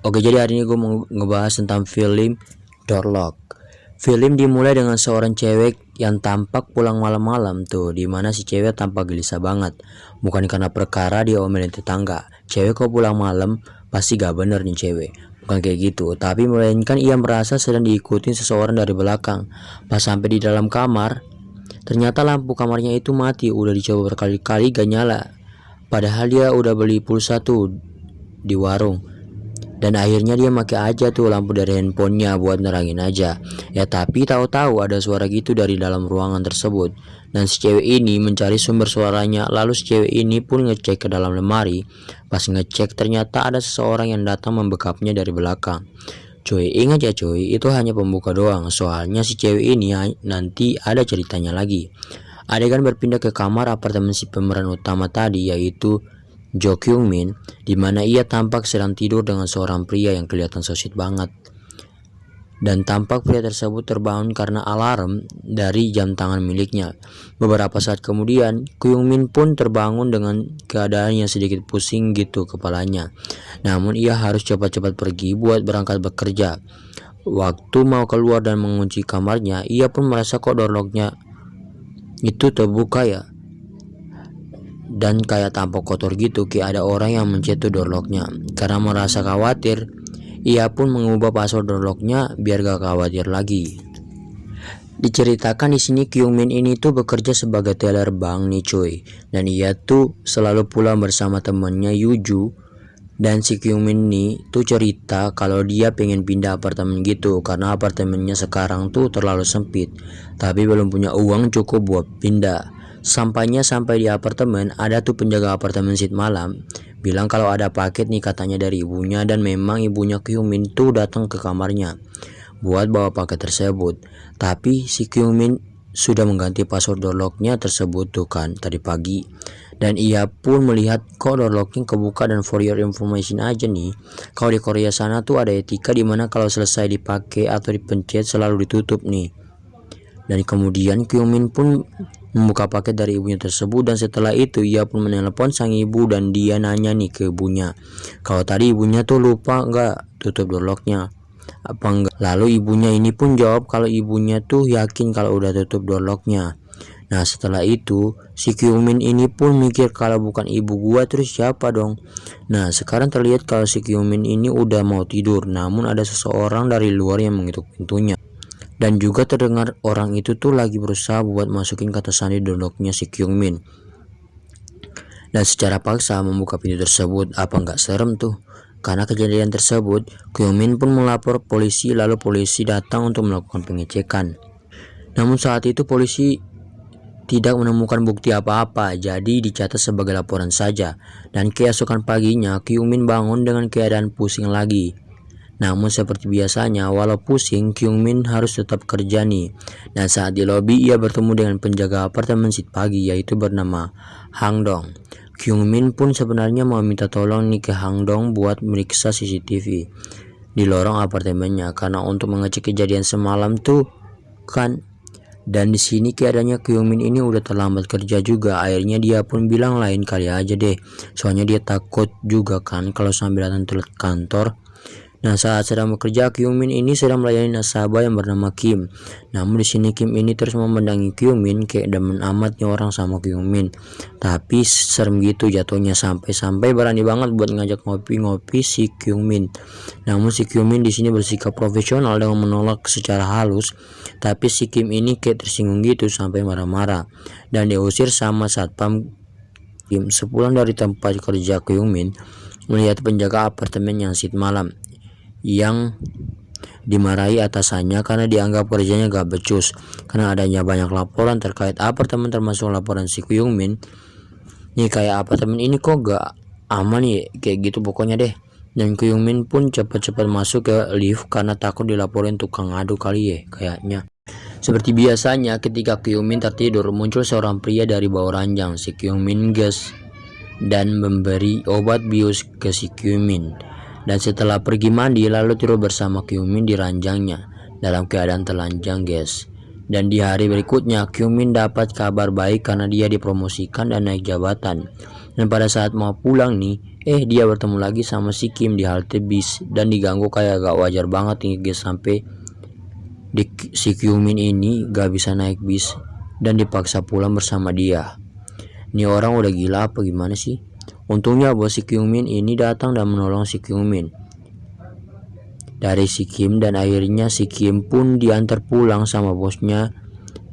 Oke, jadi hari ini gue mau ngebahas tentang film Door Lock. Film dimulai dengan seorang cewek yang tampak pulang malam-malam tuh, dimana si cewek tampak gelisah banget. Bukan karena perkara dia omelin tetangga. Cewek kok pulang malam, pasti gak bener nih cewek. Bukan kayak gitu, tapi melainkan ia merasa sedang diikutin seseorang dari belakang. Pas sampai di dalam kamar, ternyata lampu kamarnya itu mati. Udah dicoba berkali-kali gak nyala. Padahal dia udah beli pulsa tuh di warung. Dan akhirnya dia pakai aja tuh lampu dari handphonenya buat nerangin aja. Ya tapi tahu-tahu ada suara gitu dari dalam ruangan tersebut. Dan si cewek ini mencari sumber suaranya. Lalu si cewek ini pun ngecek ke dalam lemari. Pas ngecek ternyata ada seseorang yang datang membekapnya dari belakang. Cuy, ingat ya cuy, itu hanya pembuka doang. Soalnya si cewek ini nanti ada ceritanya lagi. Adegan berpindah ke kamar apartemen si pemeran utama tadi, yaitu Jo Kyung Min, di mana ia tampak sedang tidur dengan seorang pria yang kelihatan so sweet banget. Dan tampak pria tersebut terbangun karena alarm dari jam tangan miliknya. Beberapa saat kemudian, Kyung Min pun terbangun dengan keadaan yang sedikit pusing gitu kepalanya. Namun ia harus cepat-cepat pergi buat berangkat bekerja. Waktu mau keluar dan mengunci kamarnya, ia pun merasa kok door lock-nya itu terbuka ya. Dan kayak tampak kotor gitu, kayak ada orang yang mencet door lock-nya. Karena merasa khawatir, ia pun mengubah password door lock-nya biar gak khawatir lagi. Diceritakan di sini Kyung Min ini tuh bekerja sebagai teller bank nih cuy, dan ia tuh selalu pulang bersama temannya Yuju. Dan si Kyung Min nih tuh cerita kalau dia pengen pindah apartemen gitu karena apartemennya sekarang tuh terlalu sempit, tapi belum punya uang cukup buat pindah. Sampainya sampai di apartemen, ada tuh penjaga apartemen sit malam bilang kalau ada paket nih katanya dari ibunya, dan memang ibunya Kyung Min tuh datang ke kamarnya buat bawa paket tersebut. Tapi si Kyung Min sudah mengganti password door lock-nya tersebut tuh kan tadi pagi. Dan ia pun melihat kok door lock-nya kebuka. Dan for your information aja nih, kalau di Korea sana tuh ada etika dimana kalau selesai dipakai atau dipencet selalu ditutup nih. Dan kemudian Kyung Min pun membuka paket dari ibunya tersebut, dan setelah itu ia pun menelpon sang ibu dan dia nanya nih ke ibunya kalau tadi ibunya tuh lupa nggak tutup door lock-nya apa enggak. Lalu ibunya ini pun jawab kalau ibunya tuh yakin kalau udah tutup door lock-nya. Nah setelah itu si Kyung Min ini pun mikir kalau bukan ibu gua terus siapa dong. Nah sekarang terlihat kalau si Kyung Min ini udah mau tidur, namun ada seseorang dari luar yang mengetuk pintunya. Dan juga terdengar orang itu tuh lagi berusaha buat masukin kata sandi door lock-nya si Kyung Min. Dan secara paksa membuka pintu tersebut. Apa nggak serem tuh? Karena kejadian tersebut, Kyung Min pun melapor polisi, lalu polisi datang untuk melakukan pengecekan. Namun saat itu polisi tidak menemukan bukti apa-apa, jadi dicatat sebagai laporan saja. Dan keesokan paginya, Kyung Min bangun dengan keadaan pusing lagi. Namun seperti biasanya, walau pusing, Kyung Min harus tetap kerja nih. Dan saat di lobi, ia bertemu dengan penjaga apartemen sit pagi, yaitu bernama Hang Dong. Kyung Min pun sebenarnya mau minta tolong nih ke Hang Dong buat meriksa CCTV di lorong apartemennya, karena untuk mengecek kejadian semalam tuh kan. Dan di sini keadaannya Kyung Min ini udah terlambat kerja juga. Akhirnya dia pun bilang lain kali aja deh, soalnya dia takut juga kan kalau sambil datang telat kantor. Nah saat sedang bekerja, Kyung Min ini sedang melayani nasabah yang bernama Kim. Namun di sini Kim ini terus memandangi Kyung Min kayak demen amatnya orang sama Kyung Min. Tapi serem gitu jatuhnya, sampai berani banget buat ngajak ngopi-ngopi si Kyung Min. Namun si Kyung Min di sini bersikap profesional dengan menolak secara halus. Tapi si Kim ini kayak tersinggung gitu sampai marah-marah dan diusir sama satpam Kim. Sepulang dari tempat kerja, Kyung Min melihat penjaga apartemen yang sit malam yang dimarahi atasannya karena dianggap kerjanya gak becus karena adanya banyak laporan terkait apartemen, termasuk laporan si Kyung Min. Nih kayak apartemen ini kok gak aman ya, kayak gitu pokoknya deh. Dan Kyung Min pun cepat-cepat masuk ke lift karena takut dilaporin tukang adu kali ya kayaknya. Seperti biasanya ketika Kyung Min tertidur, muncul seorang pria dari bawah ranjang. Si Kyung Min gas dan memberi obat bius ke si Kyung Min. Dan setelah pergi mandi, lalu tidur bersama Kyung Min di ranjangnya dalam keadaan telanjang guys. Dan di hari berikutnya, Kyung Min dapat kabar baik karena dia dipromosikan dan naik jabatan. Dan pada saat mau pulang nih, Dia bertemu lagi sama si Kim di halte bis dan diganggu kayak gak wajar banget nih guys, sampai si Kyungmin ini gak bisa naik bis dan dipaksa pulang bersama dia. Ini orang udah gila apa gimana sih? Untungnya bos si Kyungmin ini datang dan menolong si Kyungmin dari si Kim, dan akhirnya si Kim pun diantar pulang sama bosnya.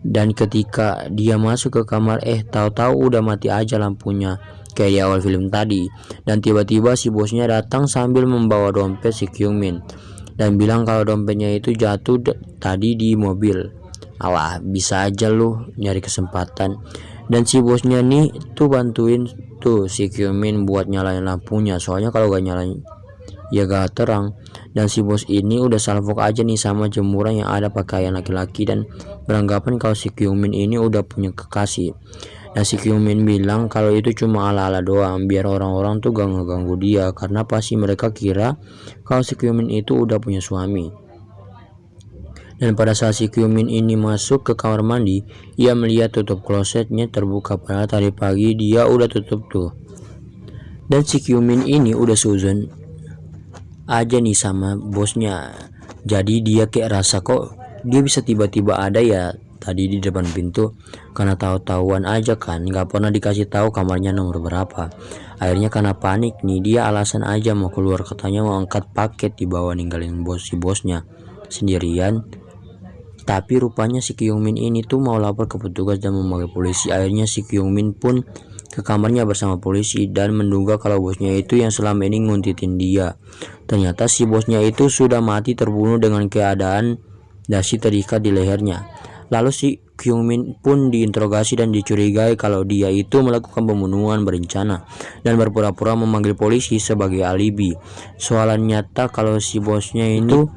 Dan ketika dia masuk ke kamar, tahu-tahu udah mati aja lampunya kayak di awal film tadi. Dan tiba-tiba si bosnya datang sambil membawa dompet si Kyungmin dan bilang kalau dompetnya itu jatuh tadi di mobil. Alah, bisa aja lu nyari kesempatan. Dan si bosnya nih tuh bantuin tuh si Kyungmin buat nyalain lampunya, soalnya kalau gak nyalain ya gak terang. Dan si bos ini udah salfok aja nih sama jemuran yang ada pakaian laki-laki dan beranggapan kalau si Kyungmin ini udah punya kekasih. Dan si Kyungmin bilang kalau itu cuma ala-ala doang biar orang-orang tuh gak ngeganggu dia, karena pasti mereka kira kalau si Kyungmin itu udah punya suami. Dan pada saat si Kyungmin ini masuk ke kamar mandi, ia melihat tutup klosetnya terbuka, padahal tadi pagi dia udah tutup tuh. Dan si Kyungmin ini udah suzon aja nih sama bosnya, jadi dia kayak rasa kok dia bisa tiba-tiba ada ya tadi di depan pintu, karena tahu-tahuan aja kan nggak pernah dikasih tahu kamarnya nomor berapa. Akhirnya karena panik nih dia alasan aja mau keluar, katanya mau angkat paket di bawah ninggalin si bosnya sendirian. Tapi rupanya si Kyungmin ini tuh mau lapor ke petugas dan memanggil polisi. Akhirnya si Kyungmin pun ke kamarnya bersama polisi dan menduga kalau bosnya itu yang selama ini nguntitin dia. Ternyata si bosnya itu sudah mati terbunuh dengan keadaan dasi terikat di lehernya. Lalu si Kyungmin pun diinterogasi dan dicurigai kalau dia itu melakukan pembunuhan berencana dan berpura-pura memanggil polisi sebagai alibi. Soalan nyata kalau si bosnya itu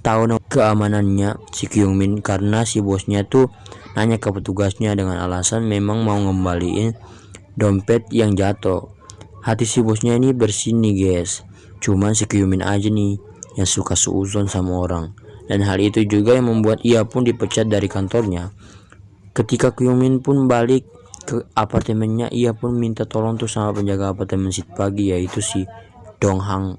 tahu keamanannya si Kyungmin, karena si bosnya tuh nanya ke petugasnya dengan alasan memang mau ngembaliin dompet yang jatuh. Hati si bosnya ini bersih nih guys, cuman si Kyungmin aja nih yang suka suuzon sama orang. Dan hal itu juga yang membuat ia pun dipecat dari kantornya. Ketika Kyungmin pun balik ke apartemennya, ia pun minta tolong tuh sama penjaga apartemen sit pagi yaitu si Donghang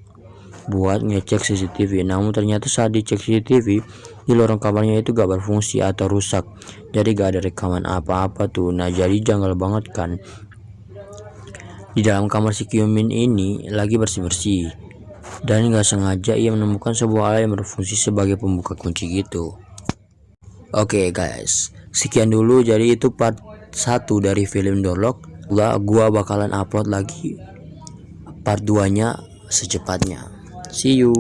buat ngecek CCTV. Namun ternyata saat dicek CCTV di lorong kamarnya itu gak berfungsi atau rusak, jadi gak ada rekaman apa-apa tuh. Nah jadi janggal banget kan. Di dalam kamar si Kyungmin ini lagi bersih-bersih dan gak sengaja ia menemukan sebuah alat yang berfungsi sebagai pembuka kunci gitu. Oke guys, sekian dulu, jadi itu part 1 dari film Dorlock. Gua bakalan upload lagi part 2 nya secepatnya. See you.